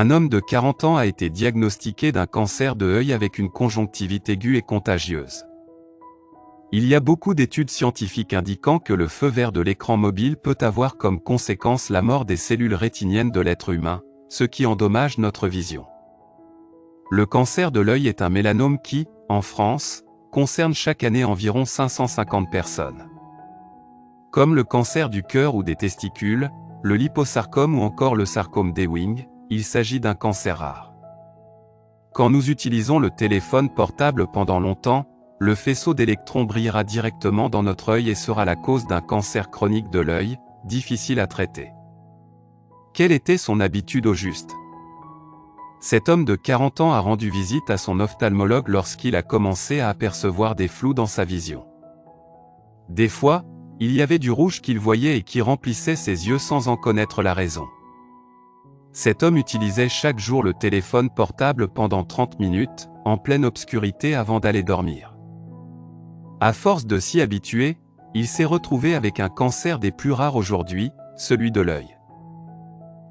Un homme de 40 ans a été diagnostiqué d'un cancer de l'œil avec une conjonctivite aiguë et contagieuse. Il y a beaucoup d'études scientifiques indiquant que le feu vert de l'écran mobile peut avoir comme conséquence la mort des cellules rétiniennes de l'être humain, ce qui endommage notre vision. Le cancer de l'œil est un mélanome qui, en France, concerne chaque année environ 550 personnes. Comme le cancer du cœur ou des testicules, le liposarcome ou encore le sarcome d'Ewing, il s'agit d'un cancer rare. Quand nous utilisons le téléphone portable pendant longtemps, le faisceau d'électrons brillera directement dans notre œil et sera la cause d'un cancer chronique de l'œil, difficile à traiter. Quelle était son habitude au juste? Cet homme de 40 ans a rendu visite à son ophtalmologue lorsqu'il a commencé à apercevoir des flous dans sa vision. Des fois, il y avait du rouge qu'il voyait et qui remplissait ses yeux sans en connaître la raison. Cet homme utilisait chaque jour le téléphone portable pendant 30 minutes, en pleine obscurité avant d'aller dormir. À force de s'y habituer, il s'est retrouvé avec un cancer des plus rares aujourd'hui, celui de l'œil.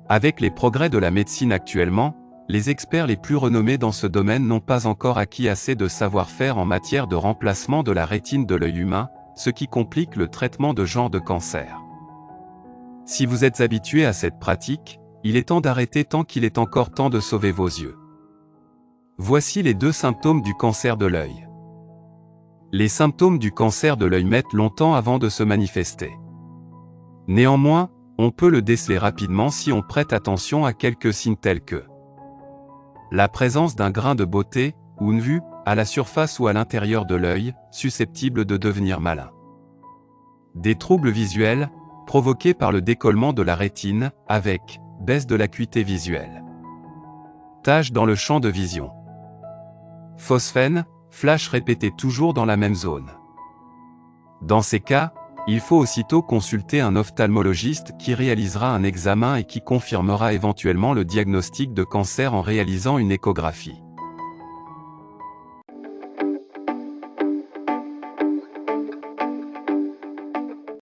Avec les progrès de la médecine actuellement, les experts les plus renommés dans ce domaine n'ont pas encore acquis assez de savoir-faire en matière de remplacement de la rétine de l'œil humain, ce qui complique le traitement de genre de cancer. Si vous êtes habitué à cette pratique, il est temps d'arrêter tant qu'il est encore temps de sauver vos yeux. Voici les 2 symptômes du cancer de l'œil. Les symptômes du cancer de l'œil mettent longtemps avant de se manifester. Néanmoins, on peut le déceler rapidement si on prête attention à quelques signes tels que la présence d'un grain de beauté, ou une vue, à la surface ou à l'intérieur de l'œil, susceptible de devenir malin. Des troubles visuels, provoqués par le décollement de la rétine, avec baisse de l'acuité visuelle. Taches dans le champ de vision. Phosphène, flash répété toujours dans la même zone. Dans ces cas, il faut aussitôt consulter un ophtalmologiste qui réalisera un examen et qui confirmera éventuellement le diagnostic de cancer en réalisant une échographie.